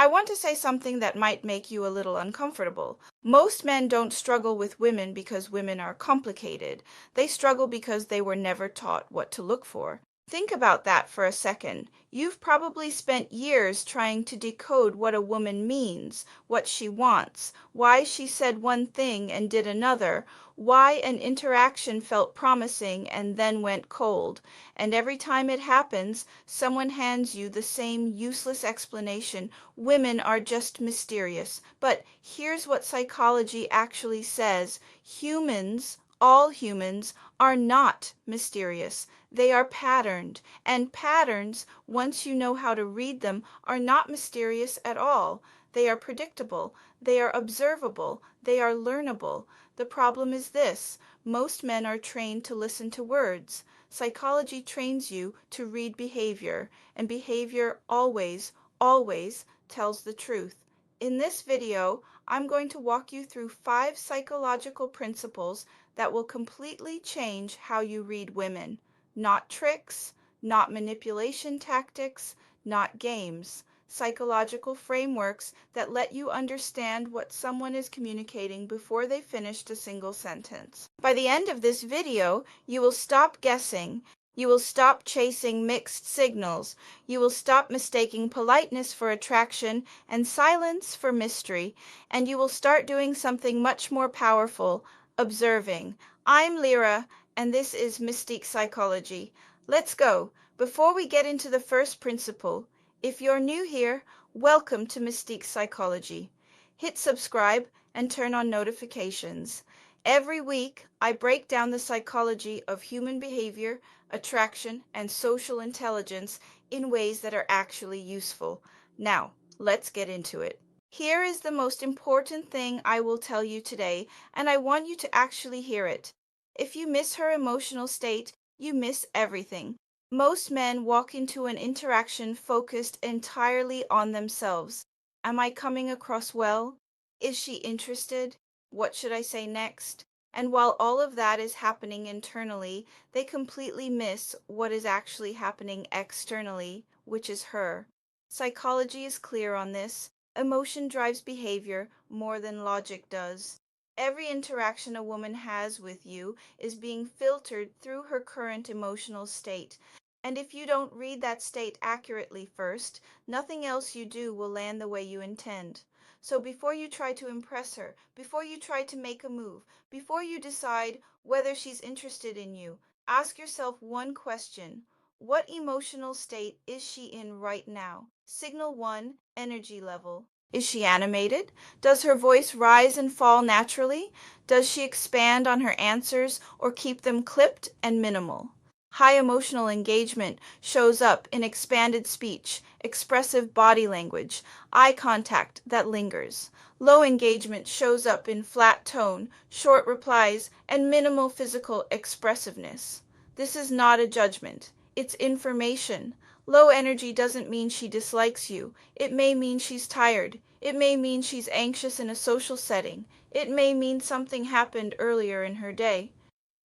I want to say something that might make you a little uncomfortable. Most men don't struggle with women because women are complicated. They struggle because they were never taught what to look for. Think about that for a second. You've probably spent years trying to decode what a woman means, what she wants, why she said one thing and did another, why an interaction felt promising and then went cold. And every time it happens, someone hands you the same useless explanation: women are just mysterious. But here's what psychology actually says: humans, all humans, are not mysterious. They are patterned, and patterns, once you know how to read them, are not mysterious at all. They are predictable, they are observable, they are learnable. The problem is this: most men are trained to listen to words. Psychology trains you to read behavior, and behavior always, always tells the truth. In this video, I'm going to walk you through 5 psychological principles that will completely change how you read women. Not tricks, not manipulation tactics, not games. Psychological frameworks that let you understand what someone is communicating before they finished a single sentence. By the end of this video, you will stop guessing. You will stop chasing mixed signals. You will stop mistaking politeness for attraction and silence for mystery. And you will start doing something much more powerful: observing. I'm Lyra, and this is Mystique Psychology. Let's go. Before we get into the first principle, if you're new here, welcome to Mystique Psychology. Hit subscribe and turn on notifications. Every week, I break down the psychology of human behavior, attraction, and social intelligence in ways that are actually useful. Now, let's get into it. Here is the most important thing I will tell you today, and I want you to actually hear it. If you miss her emotional state, you miss everything. Most men walk into an interaction focused entirely on themselves. Am I coming across well? Is she interested? What should I say next? And while all of that is happening internally, they completely miss what is actually happening externally, which is her. Psychology is clear on this. Emotion drives behavior more than logic does. Every interaction a woman has with you is being filtered through her current emotional state. And if you don't read that state accurately first, nothing else you do will land the way you intend. So before you try to impress her, before you try to make a move, before you decide whether she's interested in you, ask yourself one question: what emotional state is she in right now? Signal 1, energy level. Is she animated? Does her voice rise and fall naturally? Does she expand on her answers or keep them clipped and minimal? High emotional engagement shows up in expanded speech, expressive body language, eye contact that lingers. Low engagement shows up in flat tone, short replies, and minimal physical expressiveness. This is not a judgment. It's information. Low energy doesn't mean she dislikes you. It may mean she's tired. It may mean she's anxious in a social setting. It may mean something happened earlier in her day.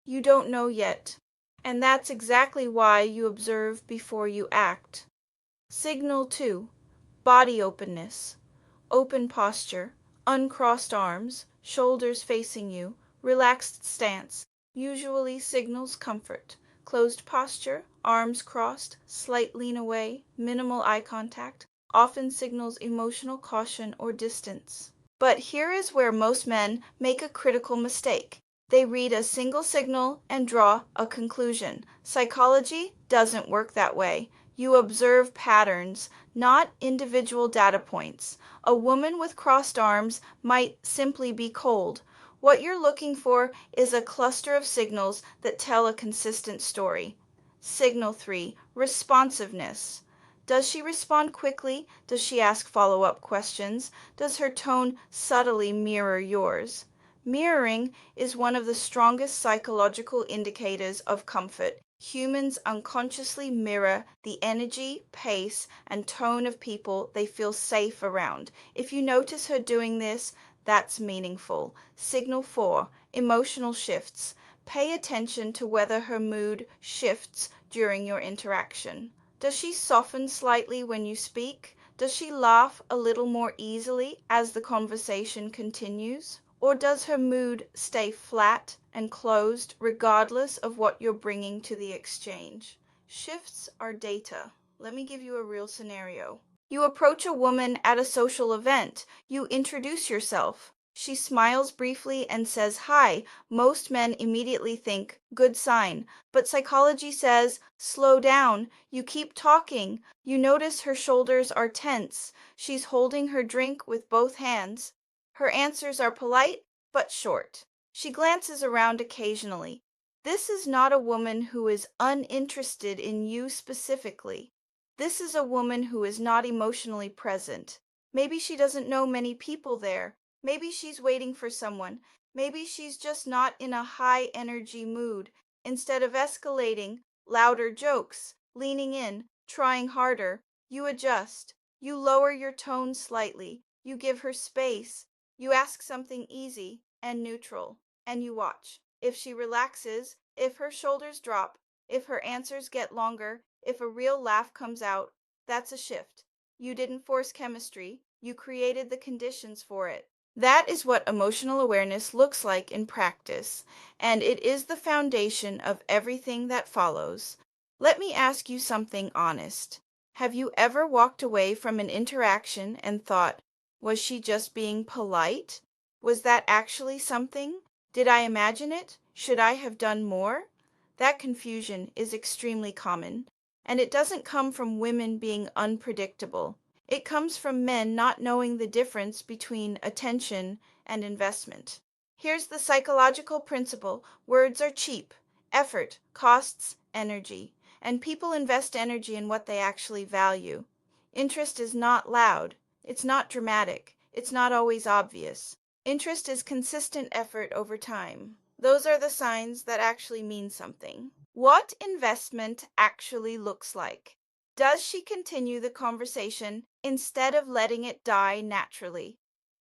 You don't know yet. And that's exactly why you observe before you act. Signal 2, body openness. Open posture, uncrossed arms, shoulders facing you, relaxed stance, usually signals comfort. Closed posture, arms crossed, slight lean away, minimal eye contact, often signals emotional caution or distance. But here is where most men make a critical mistake. They read a single signal and draw a conclusion. Psychology doesn't work that way. You observe patterns, not individual data points. A woman with crossed arms might simply be cold. What you're looking for is a cluster of signals that tell a consistent story. Signal 3, responsiveness. Does she respond quickly? Does she ask follow-up questions? Does her tone subtly mirror yours? Mirroring is one of the strongest psychological indicators of comfort. Humans unconsciously mirror the energy, pace, and tone of people they feel safe around. If you notice her doing this, that's meaningful. Signal 4, emotional shifts. Pay attention to whether her mood shifts during your interaction. Does she soften slightly when you speak? Does she laugh a little more easily as the conversation continues? Or does her mood stay flat and closed regardless of what you're bringing to the exchange? Shifts are data. Let me give you a real scenario. You approach a woman at a social event. You introduce yourself. She smiles briefly and says hi. Most men immediately think, good sign. But psychology says, slow down. You keep talking. You notice her shoulders are tense. She's holding her drink with both hands. Her answers are polite but short. She glances around occasionally. This is not a woman who is uninterested in you specifically. This is a woman who is not emotionally present. Maybe she doesn't know many people there. Maybe she's waiting for someone. Maybe she's just not in a high energy mood. Instead of escalating, louder jokes, leaning in, trying harder, you adjust. You lower your tone slightly. You give her space. You ask something easy and neutral, and you watch. If she relaxes, if her shoulders drop, if her answers get longer, if a real laugh comes out, that's a shift. You didn't force chemistry, you created the conditions for it. That is what emotional awareness looks like in practice, and it is the foundation of everything that follows. Let me ask you something honest. Have you ever walked away from an interaction and thought, was she just being polite? Was that actually something? Did I imagine it? Should I have done more? That confusion is extremely common, and it doesn't come from women being unpredictable. It comes from men not knowing the difference between attention and investment. Here's the psychological principle: words are cheap, effort costs energy, and people invest energy in what they actually value. Interest is not loud, it's not dramatic, it's not always obvious. Interest is consistent effort over time. Those are the signs that actually mean something. What investment actually looks like. Does she continue the conversation instead of letting it die naturally?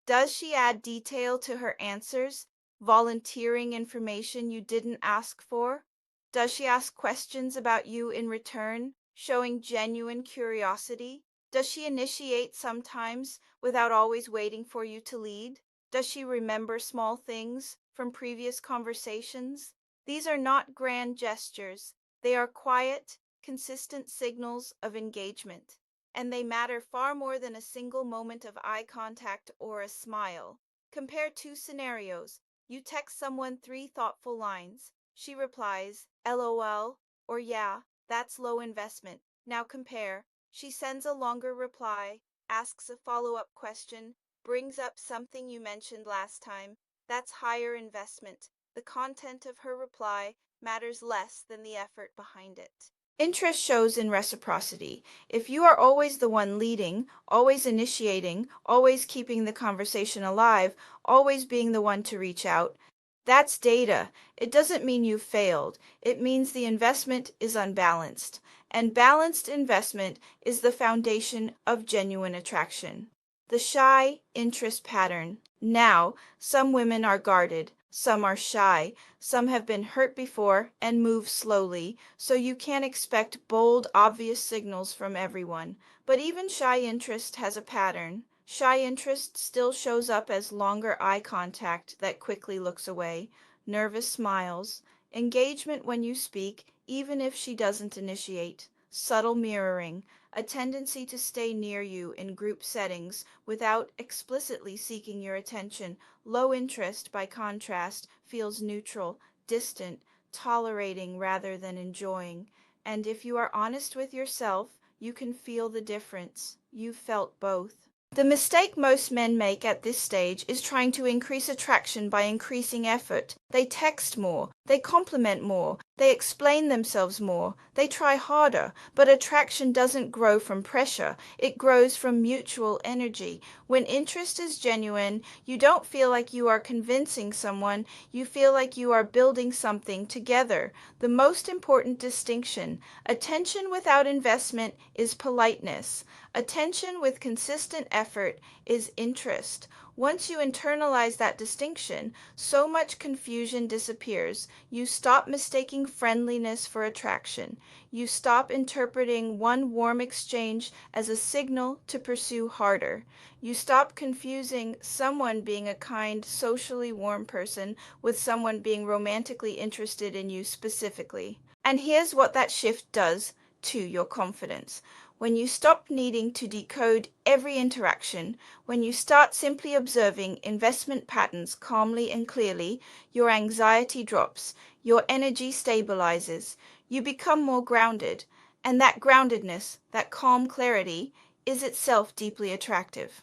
Does she add detail to her answers, volunteering information you didn't ask for? Does she ask questions about you in return, showing genuine curiosity? Does she initiate sometimes without always waiting for you to lead? Does she remember small things from previous conversations? These are not grand gestures. They are quiet, consistent signals of engagement, and they matter far more than a single moment of eye contact or a smile. Compare two scenarios. You text someone 3 thoughtful lines. She replies, LOL, or yeah, that's low investment. Now compare. She sends a longer reply, asks a follow-up question, brings up something you mentioned last time. That's higher investment. The content of her reply matters less than the effort behind it. Interest shows in reciprocity. If you are always the one leading, always initiating, always keeping the conversation alive, always being the one to reach out, that's data. It doesn't mean you failed. It means the investment is unbalanced. And balanced investment is the foundation of genuine attraction. The shy interest pattern. Now, some women are guarded, some are shy, some have been hurt before and move slowly, so you can't expect bold, obvious signals from everyone. But even shy interest has a pattern. Shy interest still shows up as longer eye contact that quickly looks away, nervous smiles, engagement when you speak, even if she doesn't initiate, subtle mirroring, a tendency to stay near you in group settings without explicitly seeking your attention. Low interest, by contrast, feels neutral, distant, tolerating rather than enjoying. And if you are honest with yourself, you can feel the difference. You've felt both. The mistake most men make at this stage is trying to increase attraction by increasing effort. They text more, they compliment more, they explain themselves more, they try harder, but attraction doesn't grow from pressure, it grows from mutual energy. When interest is genuine, you don't feel like you are convincing someone, you feel like you are building something together. The most important distinction: attention without investment is politeness. Attention with consistent effort is interest. Once you internalize that distinction, so much confusion disappears. You stop mistaking mistaking friendliness for attraction. You stop interpreting one warm exchange as a signal to pursue harder. You stop confusing someone being a kind, socially warm person with someone being romantically interested in you specifically. And here's what that shift does to your confidence. When you stop needing to decode every interaction, when you start simply observing investment patterns calmly and clearly, your anxiety drops, your energy stabilizes, you become more grounded, and that groundedness, that calm clarity, is itself deeply attractive.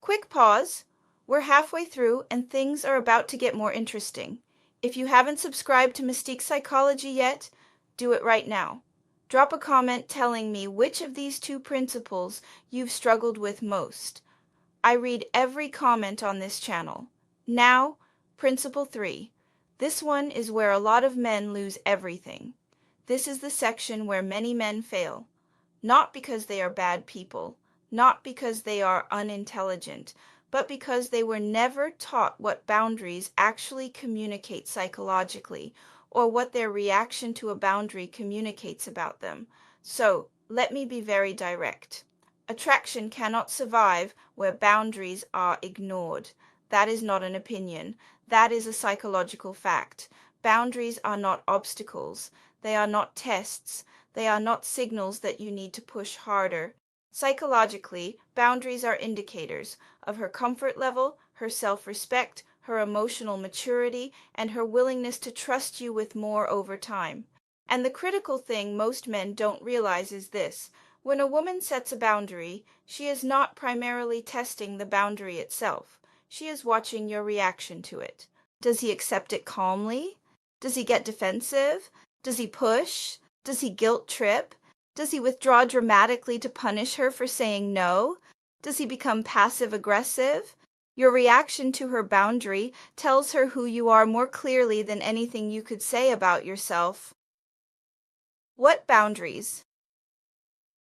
Quick pause. We're halfway through and things are about to get more interesting. If you haven't subscribed to Mystique Psychology yet, do it right now. Drop a comment telling me which of these two principles you've struggled with most. I read every comment on this channel. Now, Principle 3. This one is where a lot of men lose everything. This is the section where many men fail. Not because they are bad people, not because they are unintelligent, but because they were never taught what boundaries actually communicate psychologically, or what their reaction to a boundary communicates about them. So, let me be very direct. Attraction cannot survive where boundaries are ignored. That is not an opinion. That is a psychological fact. Boundaries are not obstacles. They are not tests. They are not signals that you need to push harder. Psychologically, boundaries are indicators of her comfort level, her self-respect, her emotional maturity, and her willingness to trust you with more over time. And the critical thing most men don't realize is this. When a woman sets a boundary, she is not primarily testing the boundary itself. She is watching your reaction to it. Does he accept it calmly? Does he get defensive? Does he push? Does he guilt trip? Does he withdraw dramatically to punish her for saying no? Does he become passive aggressive? Your reaction to her boundary tells her who you are more clearly than anything you could say about yourself. What boundaries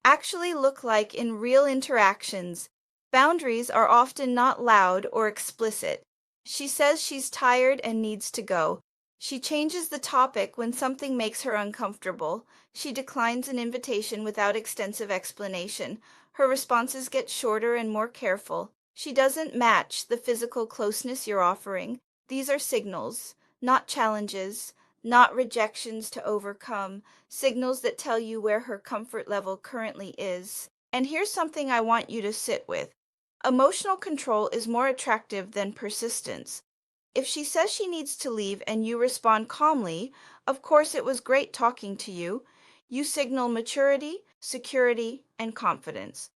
actually look like in real interactions? Boundaries are often not loud or explicit. She says she's tired and needs to go. She changes the topic when something makes her uncomfortable. She declines an invitation without extensive explanation. Her responses get shorter and more careful. She doesn't match the physical closeness you're offering. These are signals, not challenges, not rejections to overcome, signals that tell you where her comfort level currently is. And here's something I want you to sit with. Emotional control is more attractive than persistence. If she says she needs to leave and you respond calmly, of course it was great talking to you, you signal maturity, security, and confidence.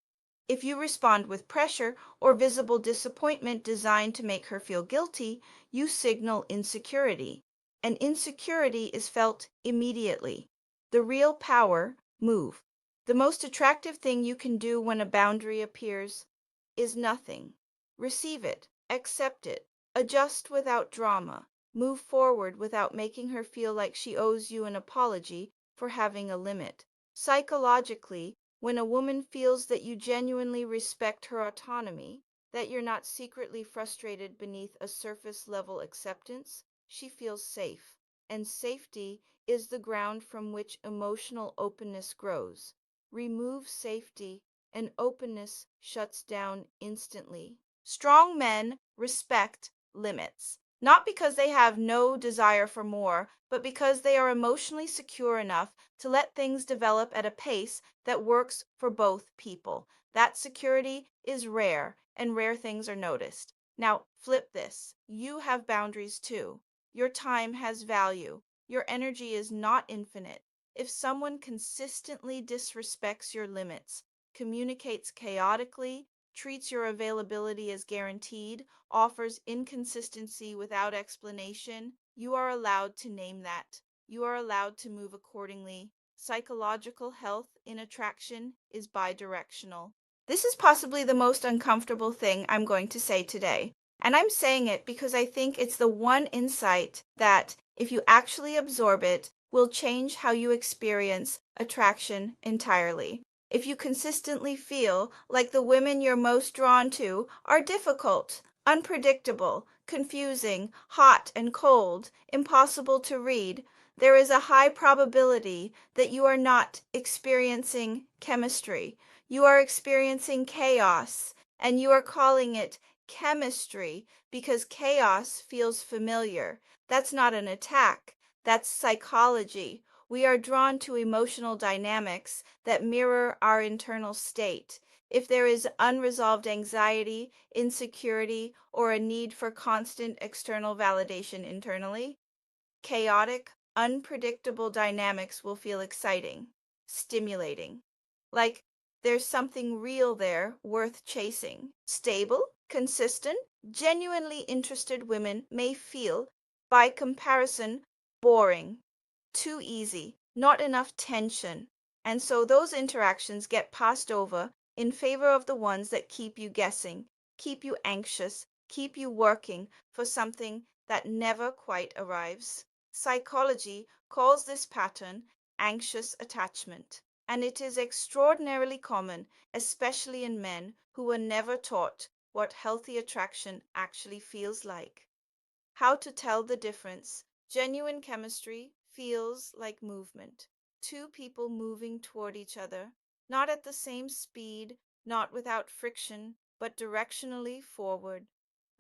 If you respond with pressure or visible disappointment designed to make her feel guilty, you signal insecurity. And insecurity is felt immediately. The real power, move. The most attractive thing you can do when a boundary appears is nothing. Receive it, accept it, adjust without drama, move forward without making her feel like she owes you an apology for having a limit. Psychologically, when a woman feels that you genuinely respect her autonomy, that you're not secretly frustrated beneath a surface level acceptance, she feels safe. And safety is the ground from which emotional openness grows. Remove safety, and openness shuts down instantly. Strong men respect limits, not because they have no desire for more, but because they are emotionally secure enough to let things develop at a pace that works for both people. That security is rare, and rare things are noticed. Now, flip this. You have boundaries too. Your time has value. Your energy is not infinite. If someone consistently disrespects your limits, communicates chaotically, treats your availability as guaranteed, offers inconsistency without explanation, you are allowed to name that. You are allowed to move accordingly. Psychological health in attraction is bidirectional. This is possibly the most uncomfortable thing I'm going to say today. And I'm saying it because I think it's the one insight that, if you actually absorb it, will change how you experience attraction entirely. If you consistently feel like the women you're most drawn to are difficult, unpredictable, confusing, hot and cold, impossible to read, There is a high probability that you are not experiencing chemistry. You are experiencing chaos, and you are calling it chemistry because chaos feels familiar. That's not an attack, that's psychology. We are drawn to emotional dynamics that mirror our internal state. If there is unresolved anxiety, insecurity, or a need for constant external validation internally, chaotic, unpredictable dynamics will feel exciting, stimulating. Like there's something real there worth chasing. Stable, consistent, genuinely interested women may feel, by comparison, boring, too easy, not enough tension. And so those interactions get passed over in favor of the ones that keep you guessing, keep you anxious, keep you working for something that never quite arrives. Psychology calls this pattern anxious attachment, and it is extraordinarily common, especially in men who were never taught what healthy attraction actually feels like. How to tell the difference. Genuine chemistry feels like movement. Two people moving toward each other, not at the same speed, not without friction, but directionally forward.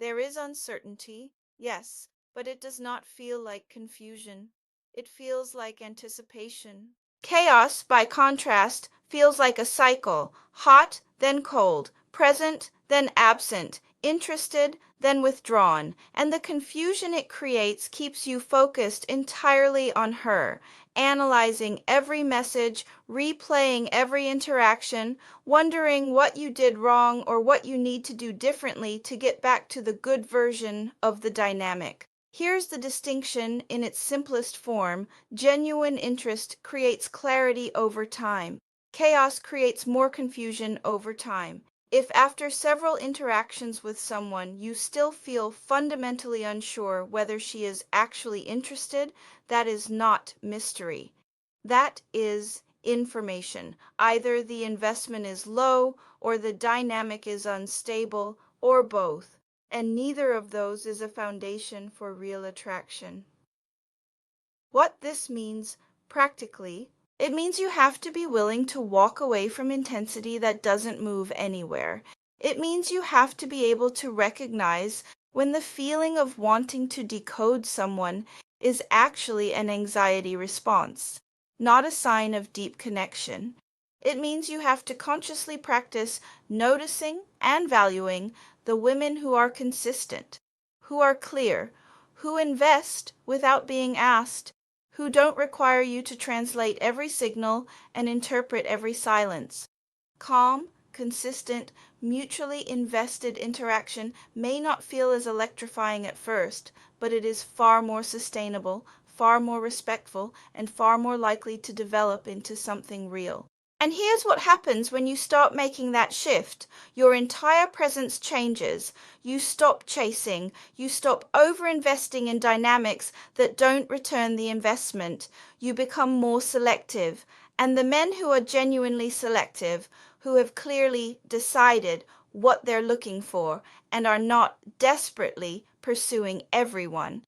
There is uncertainty, yes, but it does not feel like confusion. It feels like anticipation. Chaos, by contrast, feels like a cycle, hot, then cold, present, then absent, interested, then withdrawn, and the confusion it creates keeps you focused entirely on her, analyzing every message, replaying every interaction, wondering what you did wrong or what you need to do differently to get back to the good version of the dynamic. Here's the distinction in its simplest form. Genuine interest creates clarity over time. Chaos creates more confusion over time. If after several interactions with someone you still feel fundamentally unsure whether she is actually interested, that is not mystery. That is information. Either the investment is low, or the dynamic is unstable, or both, and neither of those is a foundation for real attraction. What this means practically, it means you have to be willing to walk away from intensity that doesn't move anywhere. It means you have to be able to recognize when the feeling of wanting to decode someone is actually an anxiety response, not a sign of deep connection. It means you have to consciously practice noticing and valuing the women who are consistent, who are clear, who invest without being asked, who don't require you to translate every signal and interpret every silence. Calm, consistent, mutually invested interaction may not feel as electrifying at first, but it is far more sustainable, far more respectful, and far more likely to develop into something real. And here's what happens when you start making that shift. Your entire presence changes. You stop chasing. You stop over-investing in dynamics that don't return the investment. You become more selective. And the men who are genuinely selective, who have clearly decided what they're looking for and are not desperately pursuing everyone,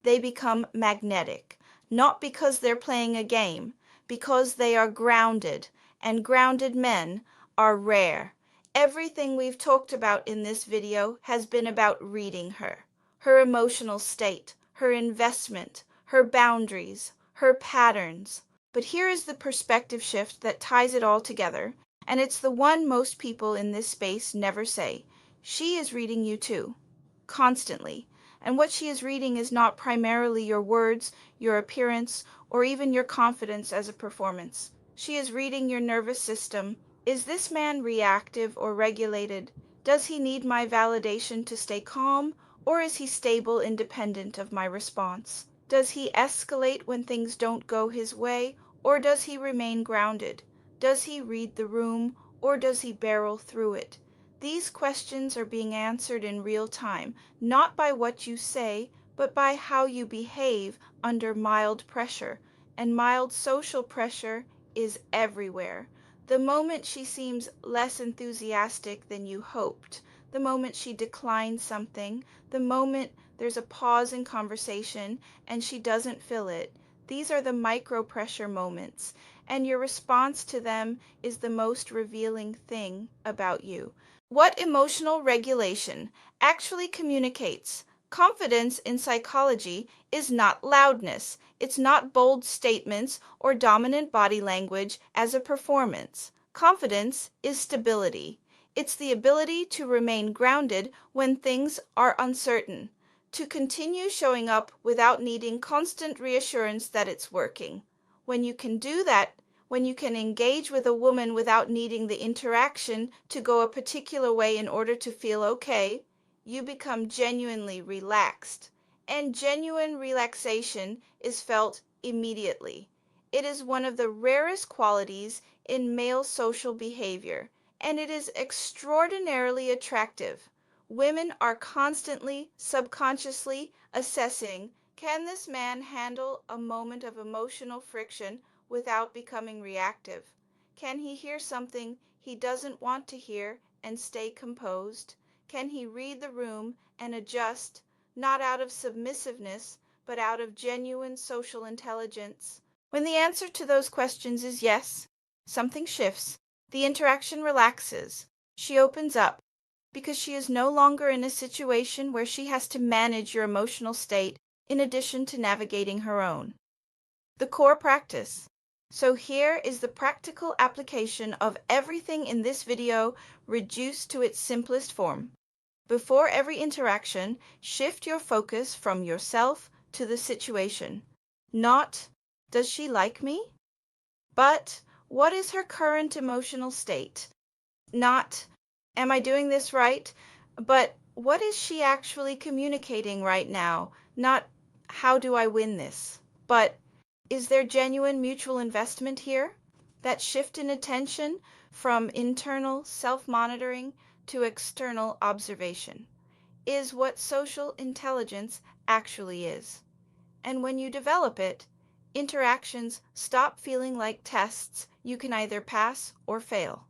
they become magnetic. Not because they're playing a game, because they are grounded, and grounded men are rare. Everything we've talked about in this video has been about reading her, her emotional state, her investment, her boundaries, her patterns. But here is the perspective shift that ties it all together, and it's the one most people in this space never say. She is reading you too, constantly. And what she is reading is not primarily your words, your appearance, or even your confidence as a performance. She is reading your nervous system. Is this man reactive or regulated? Does he need my validation to stay calm, or is he stable, independent of my response? Does he escalate when things don't go his way, or does he remain grounded? Does he read the room, or does he barrel through it? These questions are being answered in real time, not by what you say, but by how you behave under mild pressure. And mild social pressure is everywhere. The moment she seems less enthusiastic than you hoped, the moment she declines something, the moment there's a pause in conversation and she doesn't fill it, These are the micro pressure moments, and your response to them is the most revealing thing about you. What emotional regulation actually communicates? Confidence in psychology is not loudness. It's not bold statements or dominant body language as a performance. Confidence is stability. It's the ability to remain grounded when things are uncertain, to continue showing up without needing constant reassurance that it's working. When you can do that, when you can engage with a woman without needing the interaction to go a particular way in order to feel okay, you become genuinely relaxed. And genuine relaxation is felt immediately. It is one of the rarest qualities in male social behavior, and it is extraordinarily attractive. Women are constantly, subconsciously assessing, can this man handle a moment of emotional friction without becoming reactive? Can he hear something he doesn't want to hear and stay composed? Can he read the room and adjust, not out of submissiveness, but out of genuine social intelligence? When the answer to those questions is yes, something shifts. The interaction relaxes. She opens up because she is no longer in a situation where she has to manage your emotional state in addition to navigating her own. The core practice. So here is the practical application of everything in this video reduced to its simplest form. Before every interaction, shift your focus from yourself to the situation. Not, does she like me? But, what is her current emotional state? Not, am I doing this right? But what is she actually communicating right now? Not, how do I win this? But, is there genuine mutual investment here? That shift in attention from internal self-monitoring to external observation is what social intelligence actually is. And when you develop it, interactions stop feeling like tests you can either pass or fail.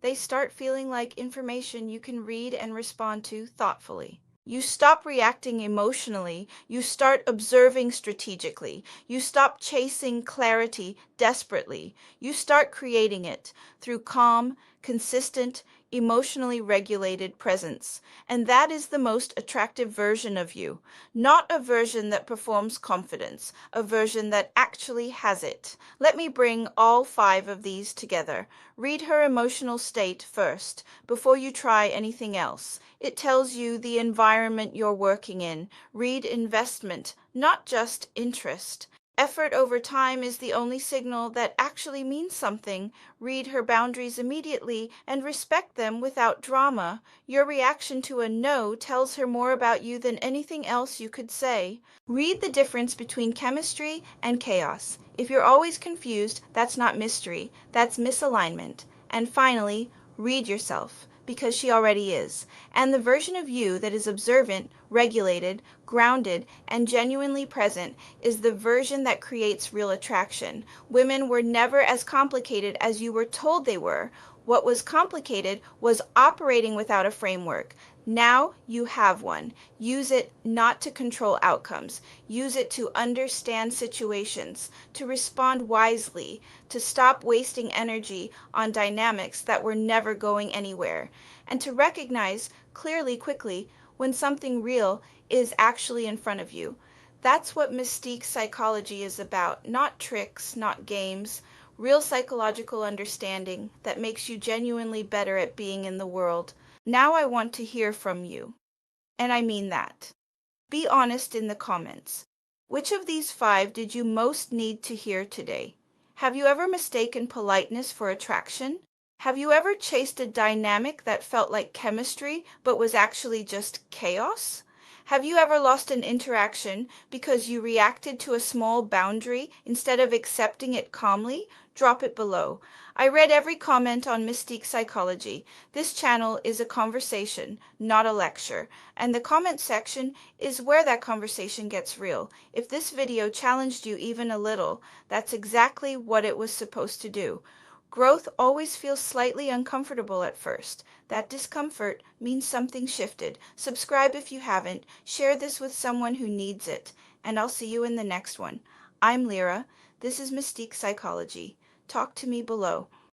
They start feeling like information you can read and respond to thoughtfully. You stop reacting emotionally. You start observing strategically. You stop chasing clarity desperately. You start creating it through calm, consistent, emotionally regulated presence. And that is the most attractive version of you. Not a version that performs confidence, a version that actually has it. Let me bring all 5 of these together. Read her emotional state first, before you try anything else. It tells you the environment you're working in. Read investment, not just interest. Effort over time is the only signal that actually means something. Read her boundaries immediately and respect them without drama. Your reaction to a no tells her more about you than anything else you could say. Read the difference between chemistry and chaos. If you're always confused, that's not mystery, that's misalignment. And finally, read yourself, because she already is. And the version of you that is observant, regulated, grounded, and genuinely present is the version that creates real attraction. Women were never as complicated as you were told they were. What was complicated was operating without a framework. Now you have one. Use it not to control outcomes. Use it to understand situations, to respond wisely, to stop wasting energy on dynamics that were never going anywhere, and to recognize clearly, quickly, when something real is actually in front of you. That's what Mystique psychology is about. Not tricks, not games. Real psychological understanding that makes you genuinely better at being in the world. Now I want to hear from you. And I mean that. Be honest in the comments. Which of these 5 did you most need to hear today? Have you ever mistaken politeness for attraction? Have you ever chased a dynamic that felt like chemistry but was actually just chaos? Have you ever lost an interaction because you reacted to a small boundary instead of accepting it calmly? Drop it below. I read every comment on Mystique Psychology. This channel is a conversation, not a lecture, and the comment section is where that conversation gets real. If this video challenged you even a little, that's exactly what it was supposed to do. Growth always feels slightly uncomfortable at first. That discomfort means something shifted. Subscribe if you haven't. Share this with someone who needs it. And I'll see you in the next one. I'm Lyra. This is Mystique Psychology. Talk to me below.